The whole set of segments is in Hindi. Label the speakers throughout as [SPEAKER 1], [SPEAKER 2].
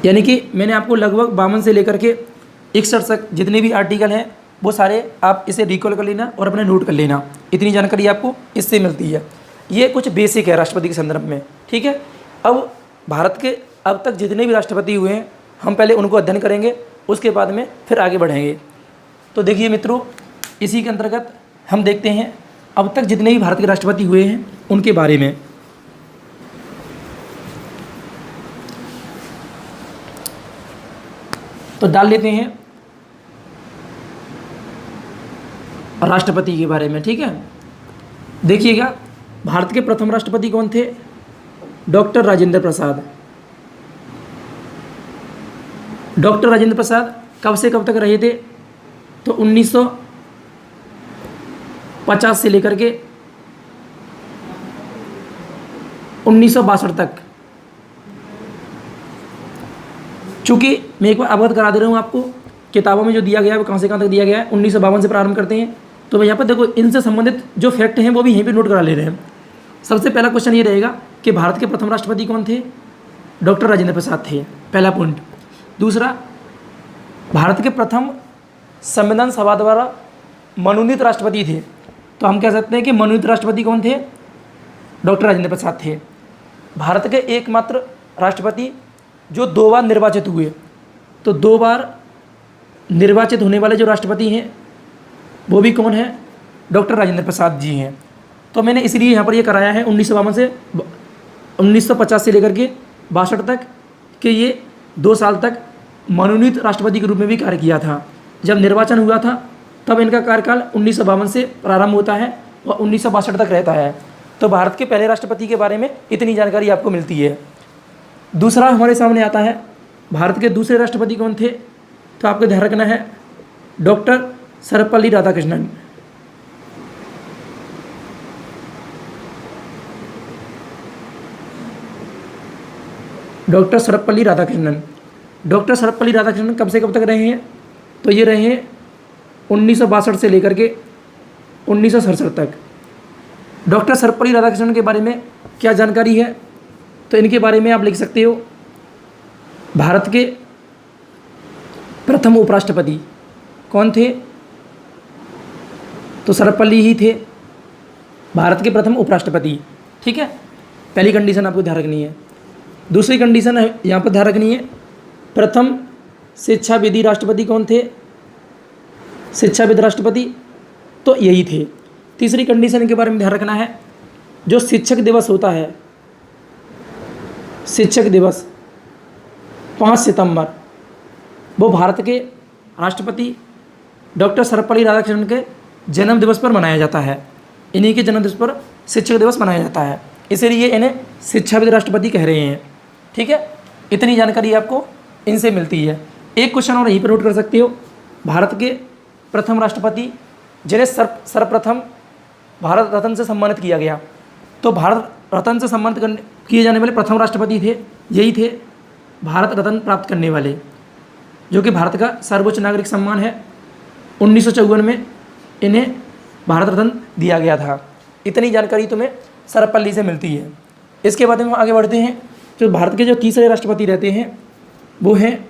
[SPEAKER 1] यानी कि मैंने आपको लगभग 52 से लेकर के 61 तक जितने भी आर्टिकल हैं वो सारे आप इसे रिकॉल कर लेना और अपने नोट कर लेना। इतनी जानकारी आपको इससे मिलती है। ये कुछ बेसिक है राष्ट्रपति के संदर्भ में, ठीक है। अब भारत के अब तक जितने भी राष्ट्रपति हुए हैं हम पहले उनको अध्ययन करेंगे, उसके बाद में फिर आगे बढ़ेंगे। तो देखिए मित्रों, इसी के अंतर्गत हम देखते हैं अब तक जितने भी भारत के राष्ट्रपति हुए हैं उनके बारे में। तो डाल लेते हैं राष्ट्रपति के बारे में, ठीक है। देखिएगा, भारत के प्रथम राष्ट्रपति कौन थे? डॉक्टर राजेंद्र प्रसाद। डॉक्टर राजेंद्र प्रसाद कब से कब तक रहे थे? तो 1950 से लेकर के 1962 तक। चूँकि मैं एक बार अवगत करा दे रहा हूँ आपको, किताबों में जो दिया गया है वो कहाँ से कहाँ तक दिया गया है। 1952 से प्रारंभ करते हैं। तो मैं यहाँ पर देखो इनसे संबंधित जो फैक्ट हैं वो भी यहीं पे नोट करा ले रहे हैं। सबसे पहला क्वेश्चन ये रहेगा कि भारत के प्रथम राष्ट्रपति कौन थे? डॉक्टर राजेंद्र प्रसाद थे, पहला पॉइंट। दूसरा, भारत के प्रथम संविधान सभा द्वारा मनोनीत राष्ट्रपति थे। तो हम कह सकते हैं कि मनोनीत राष्ट्रपति कौन थे? डॉक्टर राजेंद्र प्रसाद थे। भारत के एकमात्र राष्ट्रपति जो 2 बार निर्वाचित हुए। तो 2 बार निर्वाचित होने वाले जो राष्ट्रपति हैं वो भी कौन है? डॉक्टर राजेंद्र प्रसाद जी हैं। तो मैंने इसलिए यहाँ पर ये कराया है 1952 से 1950 से लेकर के 62 तक कि ये 2 साल तक मनोनीत राष्ट्रपति के रूप में भी कार्य किया था। जब निर्वाचन हुआ था तब इनका कार्यकाल 1952 से प्रारंभ होता है और 1962 तक रहता है। तो भारत के पहले राष्ट्रपति के बारे में इतनी जानकारी आपको मिलती है। दूसरा हमारे सामने आता है, भारत के दूसरे राष्ट्रपति कौन थे? तो आपको ध्यान रखना है, doctor Sarvepalli Radhakrishnan. Doctor Sarvepalli Radhakrishnan. Doctor Sarvepalli Radhakrishnan कब से कब तक रहे हैं? तो ये रहे हैं 1962 से लेकर के 1967 तक। डॉक्टर सर्वपल्ली राधाकृष्णन के बारे में क्या जानकारी है? तो इनके बारे में आप लिख सकते हो, भारत के प्रथम उपराष्ट्रपति कौन थे? तो सर्वपल्ली ही थे, भारत के प्रथम उपराष्ट्रपति, ठीक है। पहली कंडीशन आपको ध्यान रखनी है। दूसरी कंडीशन यहाँ पर ध्यान रखनी है, प्रथम शिक्षाविदी राष्ट्रपति कौन थे? शिक्षाविद राष्ट्रपति तो यही थे। तीसरी कंडीशन के बारे में ध्यान रखना है, जो शिक्षक दिवस होता है, शिक्षक दिवस 5 सितंबर, वो भारत के राष्ट्रपति डॉक्टर सर्वपल्ली राधाकृष्णन के जन्म दिवस पर मनाया जाता है। इन्हीं के जन्म दिवस पर शिक्षक दिवस मनाया जाता है, इसलिए इन्हें शिक्षाविद राष्ट्रपति कह रहे हैं, ठीक है। इतनी जानकारी आपको इनसे मिलती है। एक क्वेश्चन और यहीं पर नोट कर सकते हो, भारत के प्रथम राष्ट्रपति जिन्हें सर्वप्रथम भारत रत्न से सम्मानित किया गया। तो भारत रत्न से सम्मानित किए जाने वाले प्रथम राष्ट्रपति थे, यही थे भारत रत्न प्राप्त करने वाले, जो कि भारत का सर्वोच्च नागरिक सम्मान है। 1954 में इन्हें भारत रत्न दिया गया था। इतनी जानकारी तुम्हें सर्वपल्ली से मिलती है। इसके बाद हम आगे बढ़ते हैं। जो भारत के जो तीसरे राष्ट्रपति रहते हैं वो हैं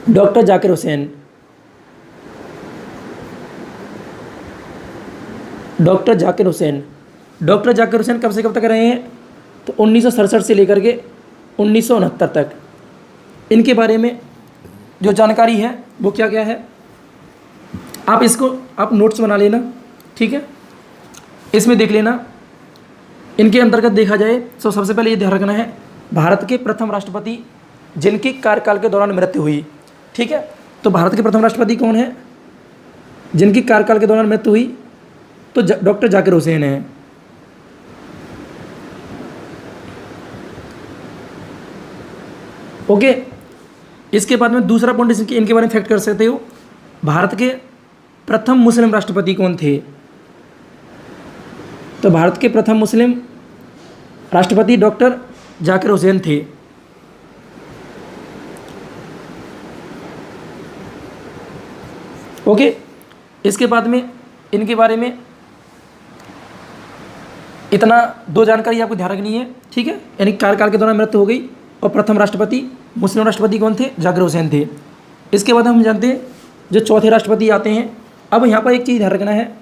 [SPEAKER 1] डॉक्टर जाकिर हुसैन। डॉक्टर जाकिर हुसैन कब से कब तक रहे हैं? तो 1967 से लेकर के 1969 तक। इनके बारे में जो जानकारी है वो क्या क्या है, आप इसको आप नोट्स बना लेना, ठीक है। इसमें देख लेना। इनके अंतर्गत देखा जाए तो सबसे पहले ये ध्यान रखना है, भारत के प्रथम राष्ट्रपति जिनकी कार्यकाल के दौरान मृत्यु हुई, ठीक है। तो भारत के प्रथम राष्ट्रपति कौन है जिनकी कार्यकाल के दौरान मृत्यु हुई? तो डॉक्टर जाकिर हुसैन है। ओके। इसके बाद में दूसरा पॉइंट इनके बारे में फैक्ट कर सकते हो, भारत के प्रथम मुस्लिम राष्ट्रपति कौन थे? तो भारत के प्रथम मुस्लिम राष्ट्रपति डॉक्टर जाकिर हुसैन थे। ओके। इसके बाद में इनके बारे में इतना 2 जानकारी आपको ध्यान रखनी है, ठीक है। यानी कार्यकाल के दौरान मृत्यु हो गई और प्रथम राष्ट्रपति मुस्लिम राष्ट्रपति कौन थे? जाकिर हुसैन थे। इसके बाद हम जानते हैं जो चौथे राष्ट्रपति आते हैं। अब यहाँ पर एक चीज़ ध्यान रखना है,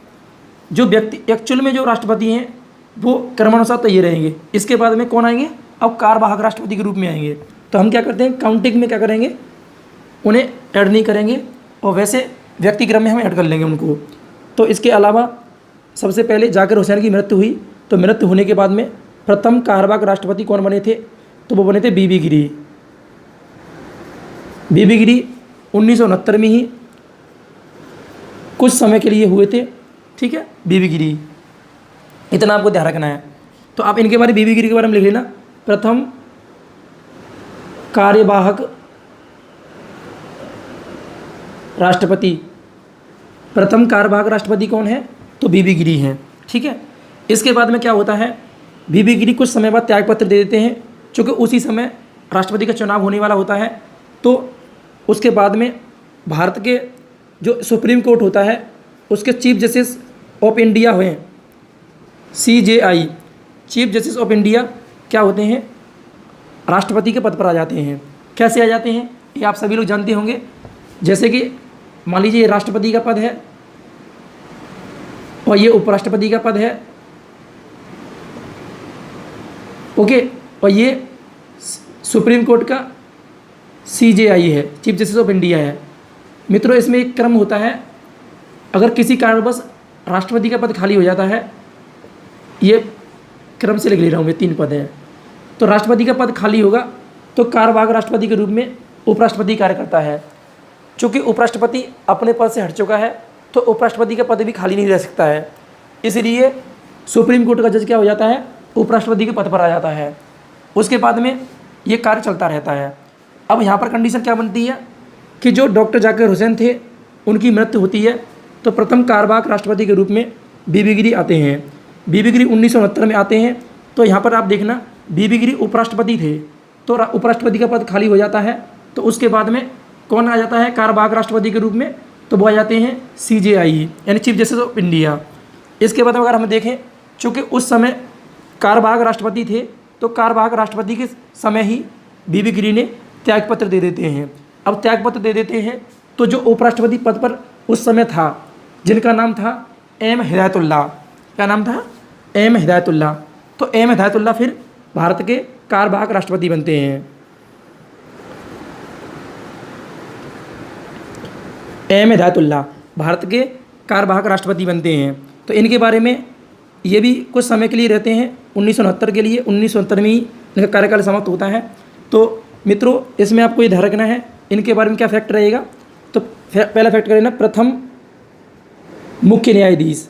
[SPEAKER 1] जो व्यक्ति एक्चुअल में जो राष्ट्रपति हैं वो क्रमानुसार तो ये रहेंगे। इसके बाद में कौन आएंगे? अब कार्यवाहक राष्ट्रपति के रूप में आएंगे। तो हम क्या करते हैं, काउंटिंग में क्या करेंगे, उन्हें ऐड नहीं करेंगे और वैसे व्यक्तिक्रम में हम ऐड कर लेंगे उनको। तो इसके अलावा सबसे पहले जाकिर हुसैन की मृत्यु हुई, तो मृत्यु होने के बाद में प्रथम कार्यवाहक राष्ट्रपति कौन बने थे? तो वो बने थे बीबी गिरी। बीबी गिरी 1969 में ही कुछ समय के लिए हुए थे, ठीक है, बीबी गिरी, इतना आपको ध्यान रखना है। तो आप इनके बारे में, बीबी गिरी के बारे में लिख लेना, प्रथम कार्यवाहक राष्ट्रपति। प्रथम कार्यवाहक राष्ट्रपति कौन है? तो बीबी गिरी हैं, ठीक है। इसके बाद में क्या होता है, बीबी गिरी कुछ समय बाद त्यागपत्र दे देते हैं, चूँकि उसी समय राष्ट्रपति का चुनाव होने वाला होता है। तो उसके बाद में भारत के जो सुप्रीम कोर्ट होता है उसके चीफ जस्टिस ऑफ इंडिया हुए, CJI, chief justice of India क्या होते हैं? राष्ट्रपति के पद पर आ जाते हैं। कैसे आ जाते हैं ये आप सभी लोग जानते होंगे। जैसे कि मान लीजिए ये राष्ट्रपति का पद है और ये उपराष्ट्रपति का पद है, ओके, और ये सुप्रीम कोर्ट का CJI है, चीफ जस्टिस ऑफ इंडिया है। मित्रों, इसमें एक क्रम होता है, अगर किसी कारणवश राष्ट्रपति का पद खाली हो जाता है, ये क्रम से लिख ले रहा हूँ मैं, 3 पद हैं, तो राष्ट्रपति का पद खाली होगा तो कार्यवाहक राष्ट्रपति के रूप में उपराष्ट्रपति कार्य करता है। चूँकि उपराष्ट्रपति अपने पद से हट चुका है तो उपराष्ट्रपति का पद भी खाली नहीं रह सकता है, इसलिए सुप्रीम कोर्ट का जज क्या हो जाता है? उपराष्ट्रपति के पद पर आ जाता है। उसके बाद में ये कार्य चलता रहता है। अब यहाँ पर कंडीशन क्या बनती है कि जो डॉक्टर जाकिर हुसैन थे उनकी मृत्यु होती है, तो प्रथम कार्यवाहक राष्ट्रपति के रूप में बीबी गिरी आते हैं। बीबी गिरी 1969 में आते हैं। तो यहाँ पर आप देखना, बीबी गिरी उपराष्ट्रपति थे, तो उपराष्ट्रपति का पद खाली हो जाता है, तो उसके बाद में कौन आ जाता है कार्यवाहक राष्ट्रपति के रूप में? तो वो आ जाते हैं CJI, यानी चीफ जस्टिस ऑफ इंडिया। इसके बाद अगर हम देखें, चूँकि उस समय कार्यवाहक राष्ट्रपति थे, तो कार्यवाहक राष्ट्रपति के समय ही बीबी गिरी ने त्यागपत्र दे देते हैं। अब त्यागपत्र दे देते हैं तो जो उपराष्ट्रपति पद पर उस समय था, जिनका नाम था M हिदायतुल्लाह, क्या नाम था? M हिदायतुल्लाह। तो M हिदायतुल्लाह फिर भारत के कार्यवाहक राष्ट्रपति बनते हैं। M हिदायतुल्लाह भारत के कार्यवाहक राष्ट्रपति बनते हैं। तो इनके बारे में ये भी कुछ समय के लिए रहते हैं, 1969 के लिए। 1969 में ही इनका कार्यकाल समाप्त होता है। तो मित्रों, इसमें आपको ये ध्यान रखना है, इनके बारे में क्या फैक्ट रहेगा। तो पहला फैक्ट करें ना, प्रथम मुख्य न्यायाधीश।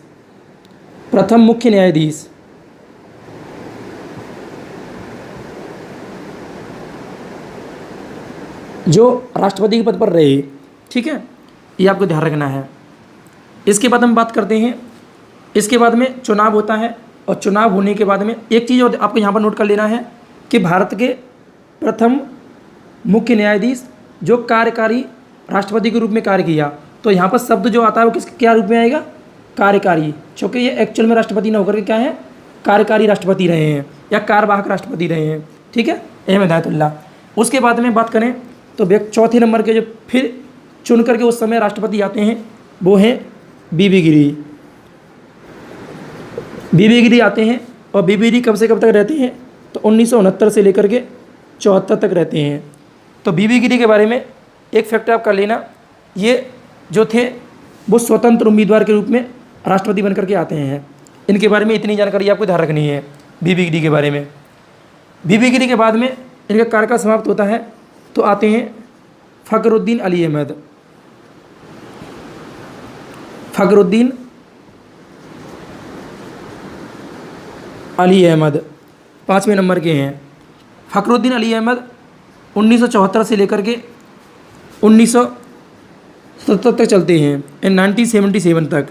[SPEAKER 1] प्रथम मुख्य न्यायाधीश जो राष्ट्रपति के पद पर रहे, ठीक है, ये आपको ध्यान रखना है। इसके बाद हम बात करते हैं, इसके बाद में चुनाव होता है, और चुनाव होने के बाद में एक चीज़ और आपको यहाँ पर नोट कर लेना है कि भारत के प्रथम मुख्य न्यायाधीश जो कार्यकारी राष्ट्रपति के रूप में कार्य किया, तो यहाँ पर शब्द जो आता है वो क्या रूप में आएगा? कार्यकारी, क्योंकि ये एक्चुअल में राष्ट्रपति न होकर के क्या है? कार्यकारी राष्ट्रपति रहे हैं या कार्यवाहक राष्ट्रपति रहे हैं, ठीक है, M हिदायतुल्लाह। उसके बाद में बात करें तो चौथे नंबर के जो फिर चुन करके उस समय राष्ट्रपति आते हैं वो हैं बीबी गिरी। बीबी गिरी आते हैं, और बीबी गिरी कब से कब तक रहते हैं? तो 1969 से लेकर के 74 तक रहते हैं। तो बीबी गिरी के बारे में एक फैक्ट आप कर लेना, ये जो थे वो स्वतंत्र उम्मीदवार के रूप में राष्ट्रपति बनकर के आते हैं। इनके बारे में इतनी जानकारी आपको ध्यान रखनी है बीबी गिरी के बारे में। बीबी गिरी के बाद में इनका कार्यकाल समाप्त होता है, तो आते हैं फ़खरुद्दीन अली अहमद। फ़खरुद्दीन अली अहमद 5वें नंबर के हैं। फ़खरुद्दीन अली अहमद 1974 से लेकर के 1977 तक चलते हैं, 1977 तक।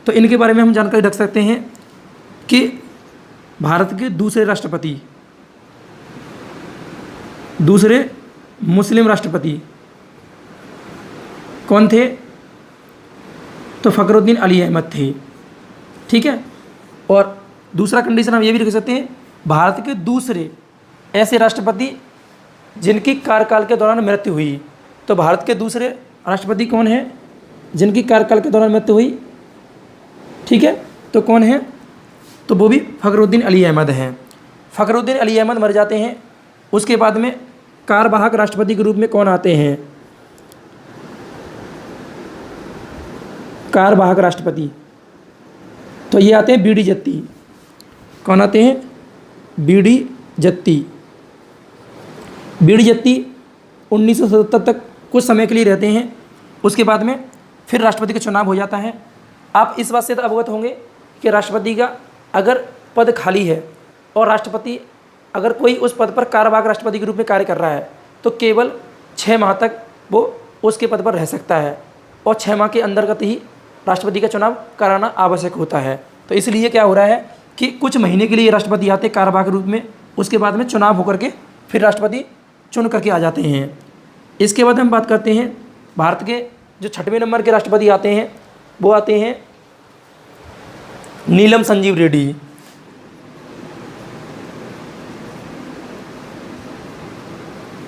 [SPEAKER 1] तो इनके बारे में हम जानकारी रख सकते हैं कि भारत के दूसरे राष्ट्रपति, दूसरे मुस्लिम राष्ट्रपति कौन थे? तो फ़खरुद्दीन अली अहमद थे, ठीक है। और दूसरा कंडीशन हम ये भी रख सकते हैं, भारत के दूसरे ऐसे राष्ट्रपति जिनकी कार्यकाल के दौरान मृत्यु हुई। तो भारत के दूसरे राष्ट्रपति कौन है जिनकी कार्यकाल के दौरान मृत्यु हुई? ठीक है, तो कौन है? तो वो भी फ़खरुद्दीन अली अहमद हैं। फ़खरुद्दीन अली अहमद मर जाते हैं। उसके बाद में कार्यवाहक राष्ट्रपति के रूप में कौन आते हैं? कार्यवाहक राष्ट्रपति, तो ये आते हैं बी.डी. जत्ती। कौन आते हैं? बी.डी. जत्ती। बी.डी. जत्ती 1977 तक कुछ समय के लिए रहते हैं। उसके बाद में फिर राष्ट्रपति का चुनाव हो जाता है। आप इस बात से तो अवगत होंगे कि राष्ट्रपति का अगर पद खाली है और राष्ट्रपति अगर कोई उस पद पर कार्यवाहक राष्ट्रपति के रूप में कार्य कर रहा है तो केवल 6 माह तक वो उसके पद पर रह सकता है और 6 माह के अंतर्गत ही राष्ट्रपति का चुनाव कराना आवश्यक होता है। तो इसलिए क्या हो रहा है कि कुछ महीने के लिए राष्ट्रपति आते हैं कार्यवाहक रूप में, उसके बाद में चुनाव होकर के फिर राष्ट्रपति चुन करके आ जाते हैं। इसके बाद हम बात करते हैं भारत के जो 6वें नंबर के राष्ट्रपति आते हैं वो आते हैं नीलम संजीव रेड्डी।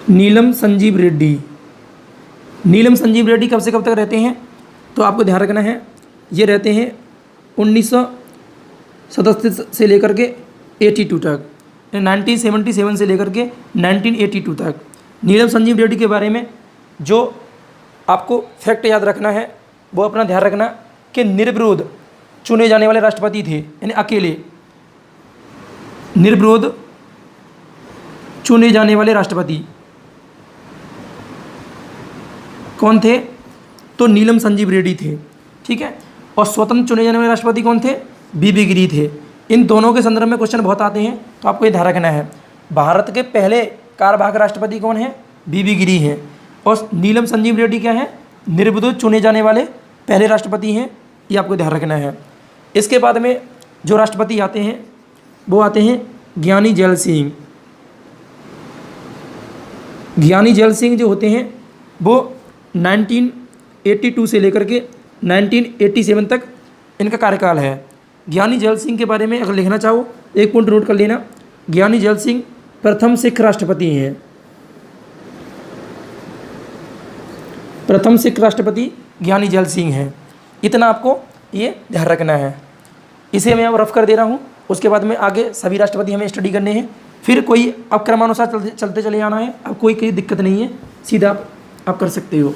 [SPEAKER 1] नीलम संजीव रेड्डी। नीलम संजीव रेड्डी कब से कब तक रहते हैं? तो आपको ध्यान रखना है, ये रहते हैं 1977 से लेकर के 82 तक, 1977 से लेकर के 1982 तक। नीलम संजीव रेड्डी के बारे में जो आपको फैक्ट याद रखना है वो अपना ध्यान रखना कि निर्विरोध चुने जाने वाले राष्ट्रपति थे, यानी अकेले निर्विरोध चुने जाने वाले राष्ट्रपति कौन थे? तो नीलम संजीव रेड्डी थे। ठीक है, और स्वतंत्र चुने जाने वाले राष्ट्रपति कौन थे? बी.बी. गिरी थे। इन दोनों के संदर्भ में क्वेश्चन बहुत आते हैं, तो आपको ये ध्यान रखना है। भारत के पहले कार्यवाहक राष्ट्रपति कौन है? बी.बी. गिरी हैं। और नीलम संजीव रेड्डी क्या है? निर्विरोध चुने जाने वाले पहले राष्ट्रपति हैं, ये आपको ध्यान रखना है। इसके बाद में जो राष्ट्रपति आते हैं वो आते हैं ज्ञानी जैल सिंह। ज्ञानी जैल सिंह जो होते हैं वो 1982 से लेकर के 1987 तक इनका कार्यकाल है। ज्ञानी जैल सिंह के बारे में अगर लिखना चाहो एक पॉइंट नोट कर लेना, ज्ञानी जैल सिंह प्रथम सिख राष्ट्रपति हैं। प्रथम सिख राष्ट्रपति ज्ञानी जैल सिंह हैं। इतना आपको ये ध्यान रखना है। इसे मैं अब रफ कर दे रहा हूँ, उसके बाद में आगे सभी राष्ट्रपति हमें स्टडी करने हैं। फिर कोई अब क्रमानुसार चलते चले जाना है, अब कोई दिक्कत नहीं है, सीधा आप कर सकते हो।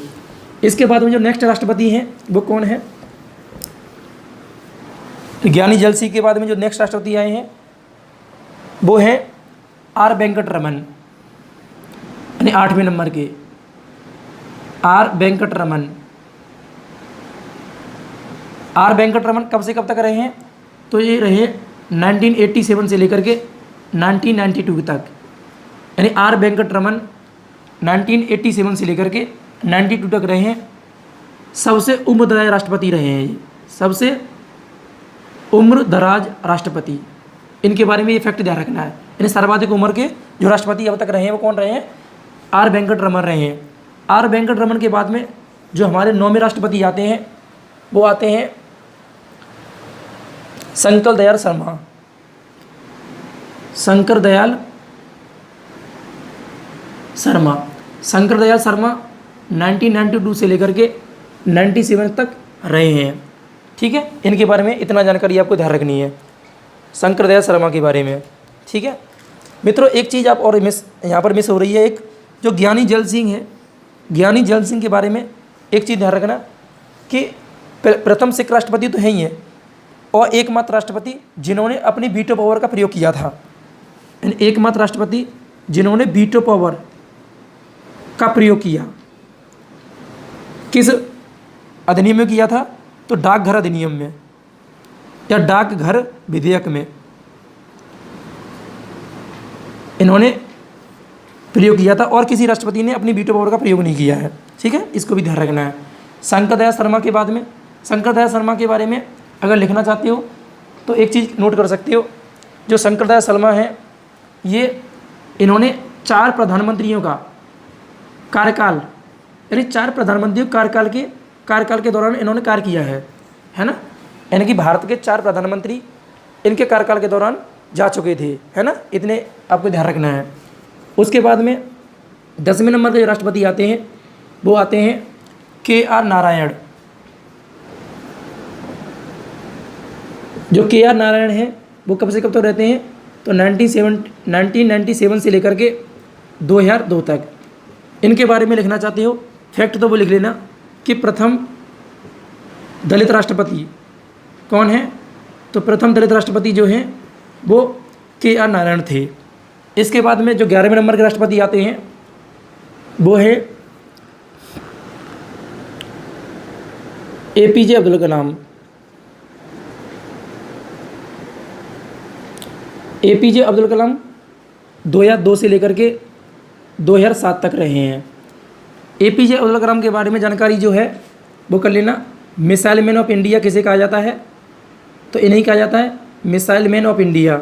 [SPEAKER 1] इसके बाद में जो नेक्स्ट राष्ट्रपति हैं वो कौन है? ज्ञानी जैल सिंह के बाद में जो नेक्स्ट राष्ट्रपति आए हैं वो हैं आर वेंकट रमन, यानी 8वें नंबर के आर वेंकट रमन। आर वेंकट रमन कब से कब तक रहे हैं? तो ये रहे 1987 से लेकर के 1992 तक, यानी आर वेंकट रमन 1987 से लेकर के 92 तक रहे हैं। सबसे उम्रदराज राष्ट्रपति रहे हैं, ये सबसे उम्रदराज राष्ट्रपति। इनके बारे में ये फैक्ट ध्यान रखना है, यानी सर्वाधिक उम्र के जो राष्ट्रपति अब तक रहे हैं वो कौन रहे हैं? आर वेंकट रमन रहे हैं। आर वेंकट रमन के बाद में जो हमारे 9वें राष्ट्रपति आते हैं वो आते हैं शंकर दयाल शर्मा। शंकर दयाल शर्मा। शंकर दयाल शर्मा 1992 से लेकर के 97 तक रहे हैं। ठीक है, इनके बारे में इतना जानकारी आपको ध्यान रखनी है शंकर दयाल शर्मा के बारे में। ठीक है मित्रों, एक चीज़ आप और यहाँ पर मिस हो रही है, एक जो ज्ञानी जैल सिंह है, ज्ञानी जैल सिंह के बारे में एक चीज़ ध्यान रखना कि प्रथम सिख राष्ट्रपति तो है ही है और एकमात्र राष्ट्रपति जिन्होंने अपनी वीटो पावर का प्रयोग किया था। एकमात्र राष्ट्रपति जिन्होंने वीटो पावर का प्रयोग किया, किस अधिनियम में किया था? तो डाकघर अधिनियम में या डाकघर विधेयक में इन्होंने प्रयोग किया था और किसी राष्ट्रपति ने अपनी वीटो पावर का प्रयोग नहीं किया है। ठीक है, इसको भी ध्यान रखना है। शंकर दयाल शर्मा के बाद में, शंकर दयाल शर्मा के बारे में अगर लिखना चाहते हो तो एक चीज़ नोट कर सकते हो, जो शंकर दयाल शर्मा है ये इन्होंने 4 प्रधानमंत्रियों का कार्यकाल, यानी 4 प्रधानमंत्रियों कार्यकाल के दौरान इन्होंने कार्य किया है ना। यानी कि भारत के 4 प्रधानमंत्री इनके कार्यकाल के दौरान जा चुके थे, है ना। इतने आपको ध्यान रखना है। उसके बाद में 10वें नंबर के जो राष्ट्रपति आते हैं वो आते हैं KR नारायण। जो KR नारायण हैं वो कब से कब तक रहते हैं, तो 1997 से लेकर के 2002 तक। इनके बारे में लिखना चाहते हो फैक्ट तो वो लिख लेना कि प्रथम दलित राष्ट्रपति कौन है, तो प्रथम दलित राष्ट्रपति जो हैं वो KR नारायण थे। इसके बाद में जो 11वें नंबर के राष्ट्रपति आते हैं वो है APJ अब्दुल कलाम। APJ अब्दुल कलाम 2002 से लेकर के 2007 तक रहे हैं। APJ अब्दुल कलाम के बारे में जानकारी जो है वो कर लेना। मिसाइल मैन ऑफ इंडिया किसे कहा जाता है, तो इन्हें कहा जाता है missile man of India.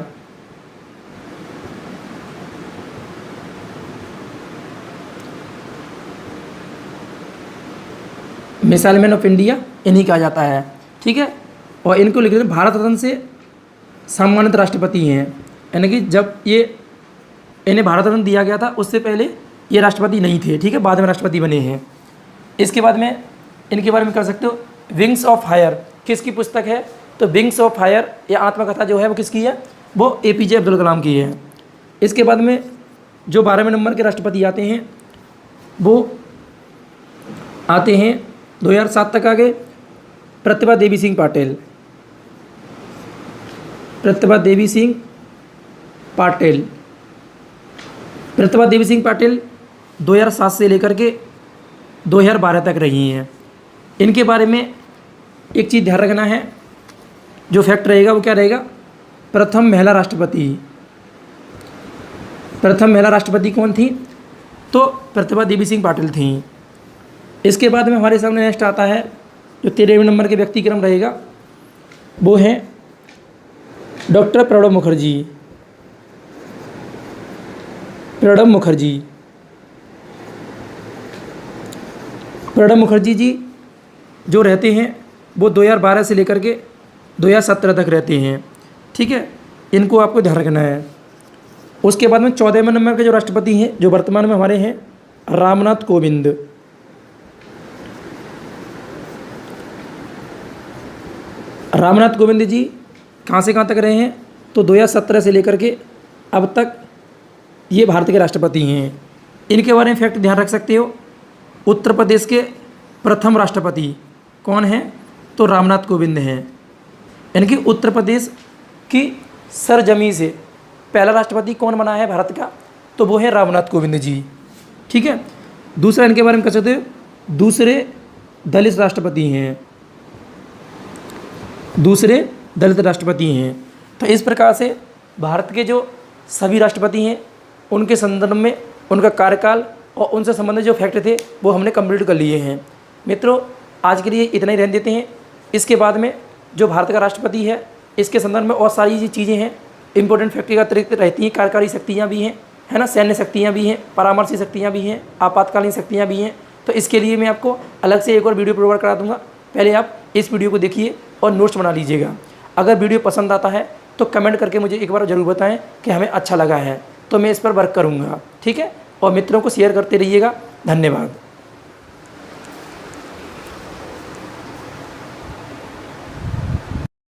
[SPEAKER 1] Missile man of India इन्हीं कहा जाता है, ठीक है। और इनको लिख देते भारत रत्न से सम्मानित राष्ट्रपति हैं, यानी कि जब ये इन्हें भारत रत्न दिया गया था उससे पहले ये राष्ट्रपति नहीं थे, ठीक है, बाद में राष्ट्रपति बने हैं। इसके बाद में इनके बारे में कर सकते हो विंग्स ऑफ फायर किसकी पुस्तक है, तो विंग्स ऑफ फायर या आत्मकथा जो है वो किसकी है, वो APJ अब्दुल कलाम की है। इसके बाद में जो 12वें नंबर के राष्ट्रपति आते हैं वो आते हैं 2007 तक आगे प्रतिभा देवी सिंह पाटिल। प्रतिभा देवी सिंह पाटिल 2007 से लेकर के 2012 तक रही हैं। इनके बारे में एक चीज़ ध्यान रखना है, जो फैक्ट रहेगा वो क्या रहेगा, प्रथम महिला राष्ट्रपति कौन थी, तो प्रतिभा देवी सिंह पाटिल थी। इसके बाद में हमारे सामने नेक्स्ट आता है जो 13वें नंबर के व्यक्तिक्रम रहेगा वो है डॉक्टर प्रणब मुखर्जी जी जो रहते हैं वो 2012 से लेकर के 2017 तक रहते हैं, ठीक है, इनको आपको ध्यान रखना है। उसके बाद में 14वें नंबर के जो राष्ट्रपति हैं जो वर्तमान में हमारे हैं रामनाथ कोविंद। रामनाथ कोविंद जी कहाँ से कहाँ तक रहे हैं, तो 2017 से लेकर के अब तक ये भारत के राष्ट्रपति हैं। इनके बारे में फैक्ट ध्यान रख सकते हो। उत्तर प्रदेश के प्रथम राष्ट्रपति कौन हैं, तो रामनाथ कोविंद हैं, यानी कि उत्तर प्रदेश की सरजमी से पहला राष्ट्रपति कौन बना है भारत का, तो वो है रामनाथ कोविंद जी, ठीक है। दूसरा इनके बारे में कह सकते हो दूसरे दलित राष्ट्रपति हैं। तो इस प्रकार से भारत के जो सभी राष्ट्रपति हैं उनके संदर्भ में उनका कार्यकाल और उनसे संबंधित जो फैक्ट थे वो हमने कंप्लीट कर लिए हैं। मित्रों आज के लिए इतना ही रहने देते हैं। इसके बाद में जो भारत का राष्ट्रपति है इसके संदर्भ में और सारी चीज़ें हैं, इंपॉर्टेंट फैक्ट के अतिरिक्त रहती हैं, कार्यकारी शक्तियाँ भी हैं, है ना, सैन्य शक्तियाँ भी हैं, परामर्शी शक्तियाँ भी हैं, आपातकालीन शक्तियाँ भी हैं। तो इसके लिए मैं आपको अलग से एक और वीडियो प्रोवाइड करा दूँगा। पहले आप इस वीडियो को देखिए और नोट्स बना लीजिएगा। अगर वीडियो पसंद आता है तो कमेंट करके मुझे एक बार ज़रूर बताएं कि हमें अच्छा लगा है, तो मैं इस पर वर्क करूँगा, ठीक है। और मित्रों को शेयर करते रहिएगा। धन्यवाद।